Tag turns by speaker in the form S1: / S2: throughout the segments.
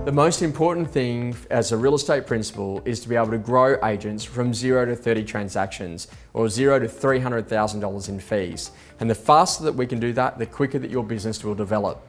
S1: The most important thing as a real estate principal is to be able to grow agents from 0 to 30 transactions or 0 to $300,000 in fees. And the faster that we can do that, the quicker that your business will develop.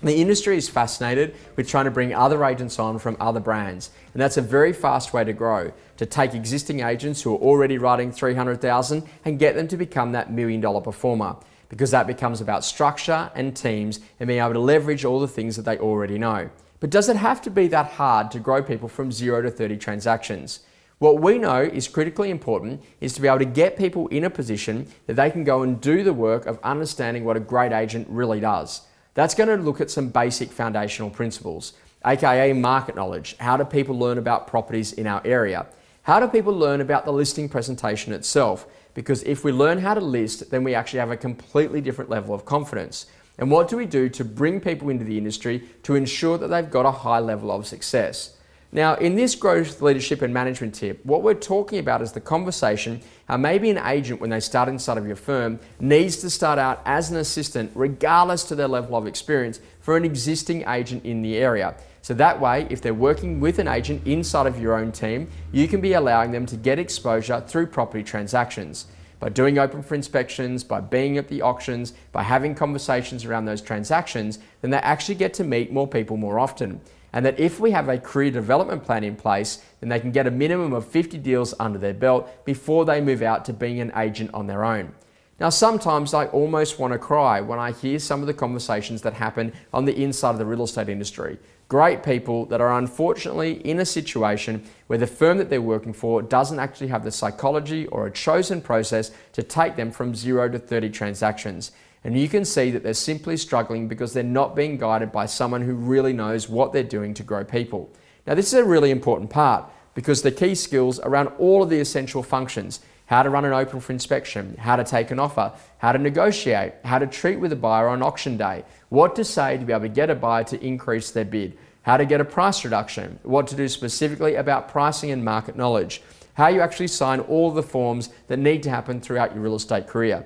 S1: The industry is fascinated with trying to bring other agents on from other brands. And that's a very fast way to grow, to take existing agents who are already writing 300,000 and get them to become that $1 million performer. Because that becomes about structure and teams and being able to leverage all the things that they already know. But does it have to be that hard to grow people from 0 to 30 transactions? What we know is critically important is to be able to get people in a position that they can go and do the work of understanding what a great agent really does. That's going to look at some basic foundational principles, aka market knowledge. How do people learn about properties in our area? How do people learn about the listing presentation itself? Because if we learn how to list, then we actually have a completely different level of confidence. And what do we do to bring people into the industry to ensure that they've got a high level of success? Now, in this growth, leadership and management tip, what we're talking about is the conversation how maybe an agent, when they start inside of your firm, needs to start out as an assistant, regardless to their level of experience, for an existing agent in the area. So that way, if they're working with an agent inside of your own team, you can be allowing them to get exposure through property transactions. By doing open for inspections, by being at the auctions, by having conversations around those transactions, then they actually get to meet more people more often. And that if we have a career development plan in place, then they can get a minimum of 50 deals under their belt before they move out to being an agent on their own. Now, sometimes I almost want to cry when I hear some of the conversations that happen on the inside of the real estate industry. Great people that are unfortunately in a situation where the firm that they're working for doesn't actually have the psychology or a chosen process to take them from 0 to 30 transactions. And you can see that they're simply struggling because they're not being guided by someone who really knows what they're doing to grow people. Now, this is a really important part because the key skills around all of the essential functions, how to run an open for inspection, how to take an offer, how to negotiate, how to treat with a buyer on auction day, what to say to be able to get a buyer to increase their bid, how to get a price reduction, what to do specifically about pricing and market knowledge, how you actually sign all the forms that need to happen throughout your real estate career.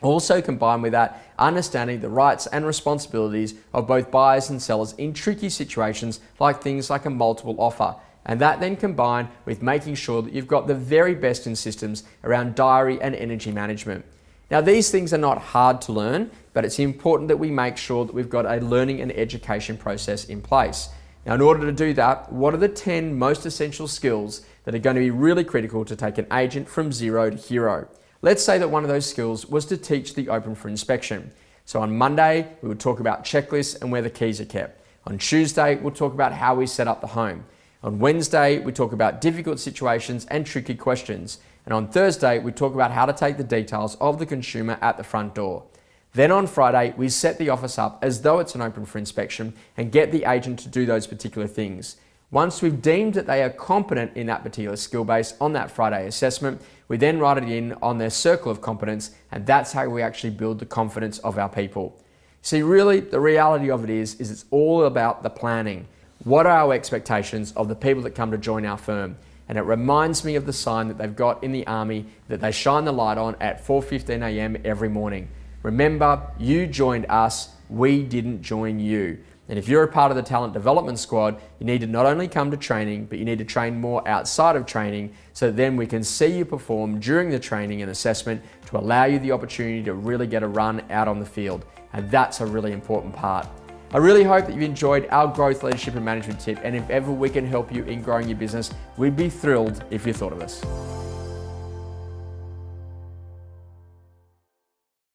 S1: Also combined with that, understanding the rights and responsibilities of both buyers and sellers in tricky situations like things like a multiple offer. And that then combined with making sure that you've got the very best in systems around diary and energy management. Now, these things are not hard to learn, but it's important that we make sure that we've got a learning and education process in place. Now, in order to do that, what are the 10 most essential skills that are going to be really critical to take an agent from 0 to hero? Let's say that one of those skills was to teach the open for inspection. So on Monday, we would talk about checklists and where the keys are kept. On Tuesday, we'll talk about how we set up the home. On Wednesday, we talk about difficult situations and tricky questions. And on Thursday, we talk about how to take the details of the consumer at the front door. Then on Friday, we set the office up as though it's an open for inspection and get the agent to do those particular things. Once we've deemed that they are competent in that particular skill base on that Friday assessment, we then write it in on their circle of competence, and that's how we actually build the confidence of our people. See, really, the reality of it is it's all about the planning. What are our expectations of the people that come to join our firm? And it reminds me of the sign that they've got in the army that they shine the light on at 4:15 a.m. every morning. Remember, you joined us, we didn't join you. And if you're a part of the talent development squad, you need to not only come to training, but you need to train more outside of training so that then we can see you perform during the training and assessment to allow you the opportunity to really get a run out on the field. And that's a really important part. I really hope that you've enjoyed our growth, leadership and management tip. And if ever we can help you in growing your business, we'd be thrilled if you thought of us.